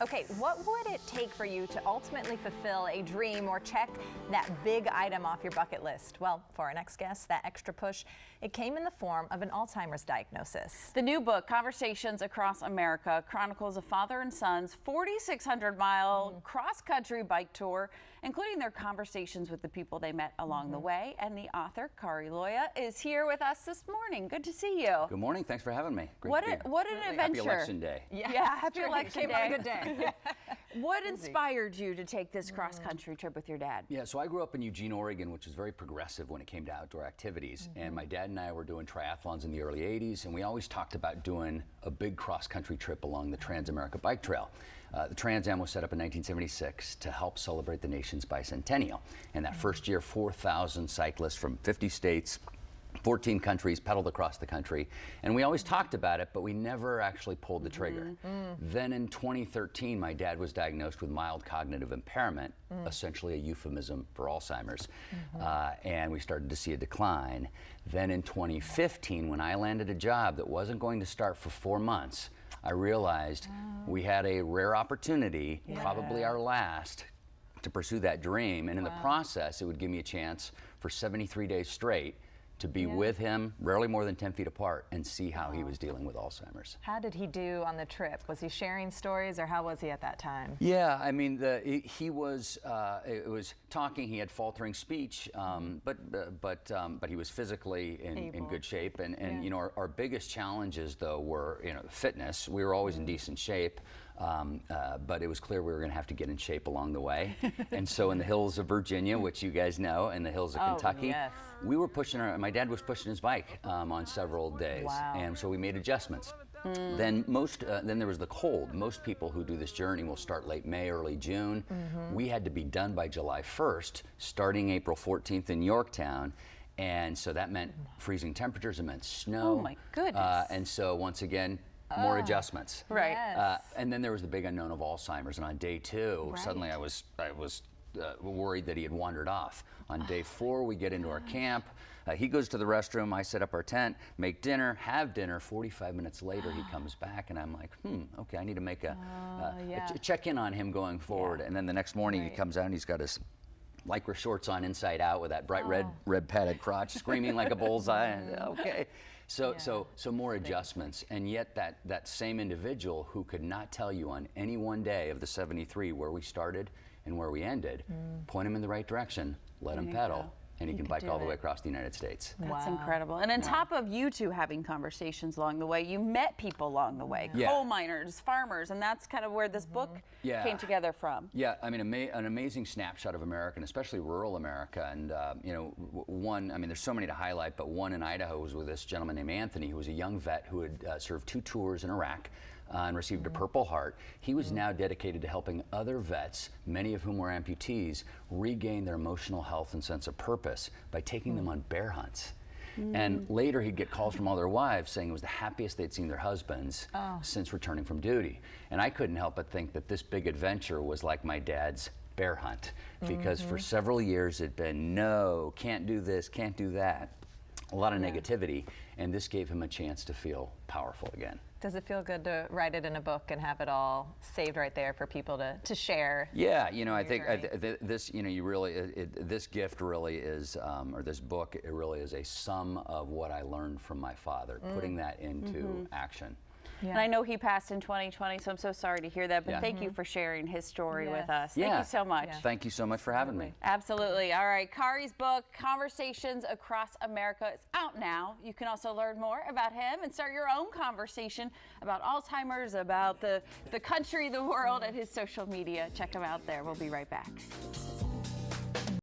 Okay, what would it take for you to ultimately fulfill a dream or check that big item off your bucket list? Well, for our next guest, that extra push, it came in the form of an Alzheimer's diagnosis. The new book, Conversations Across America, chronicles a father and son's 4,600-mile cross-country bike tour, including their conversations with the people they met along the way. And the author, Kari Loya, is here with us this morning. Good to see you. Good morning. Thanks for having me. Great What to be here. an adventure. Happy Election Day. Yeah, happy Election Day. Came on a good day. What inspired you to take this cross-country trip with your dad? Yeah, so I grew up in Eugene, Oregon, which is very progressive when it came to outdoor activities. And my dad and I were doing triathlons in the early 80s, and we always talked about doing a big cross-country trip along the Trans-America Bike Trail. The Trans Am was set up in 1976 to help celebrate the nation's bicentennial. And that first year, 4,000 cyclists from 50 states, 14 countries pedaled across the country, and we always talked about it, but we never actually pulled the trigger. Then in 2013, my dad was diagnosed with mild cognitive impairment, essentially a euphemism for Alzheimer's, and we started to see a decline. Then in 2015, when I landed a job that wasn't going to start for 4 months, I realized we had a rare opportunity, probably our last, to pursue that dream, and in the process, it would give me a chance for 73 days straight to be with him, rarely more than 10 feet apart, and see how he was dealing with Alzheimer's. How did he do on the trip? Was he sharing stories, or how was he at that time? Yeah, I mean, he was talking. He had faltering speech, but he was physically in good shape. And you know, our biggest challenges though were fitness. We were always in decent shape, but it was clear we were going to have to get in shape along the way. And so in the hills of Virginia, which you guys know, and the hills of Kentucky, we were pushing my dad was pushing his bike on several days, and so we made adjustments. Then there was the cold. Most people who do this journey will start late May, early June. We had to be done by July 1st, starting April 14th in Yorktown. And so that meant freezing temperatures, it meant snow. Oh my goodness. And so once again, more adjustments. Right. Yes. And then there was the big unknown of Alzheimer's. And on day 2, suddenly I was worried that he had wandered off. On day 4, we get into our camp. He goes to the restroom. I set up our tent, make dinner, have dinner. 45 minutes later, he comes back, and I'm like, okay, I need to make a check in on him going forward. And then the next morning, he comes out and he's got his Lycra shorts on inside out with that bright red padded crotch, screaming like a bullseye. And, okay. So more adjustments, and yet that same individual who could not tell you on any one day of the 73 where we started and where we ended, point him in the right direction, let him pedal, and he can bike all the way across the United States. That's incredible. And on top of you two having conversations along the way, you met people along the way, coal miners, farmers, and that's kind of where this book came together from. Yeah, I mean, an amazing snapshot of America, and especially rural America. And one, I mean, there's so many to highlight, but one in Idaho was with this gentleman named Anthony, who was a young vet who had served 2 tours in Iraq and received a Purple Heart. He was now dedicated to helping other vets, many of whom were amputees, regain their emotional health and sense of purpose by taking them on bear hunts. And later he'd get calls from all their wives saying it was the happiest they'd seen their husbands since returning from duty. And I couldn't help but think that this big adventure was like my dad's bear hunt, because for several years it'd been, no, can't do this, can't do that. A lot of negativity, and this gave him a chance to feel powerful again. Does it feel good to write it in a book and have it all saved right there for people to share? Yeah, I think this, this gift really is, or this book, it really is a sum of what I learned from my father, putting that into action. And I know he passed in 2020, so I'm so sorry to hear that, but thank you for sharing his story with us. Thank you so much. Thank you so much for having me. Absolutely. All right, Kari's book, Conversations Across America, is out now. You can also learn more about him and start your own conversation about Alzheimer's, about the country, the world, at his social media. Check him out there. We'll be right back.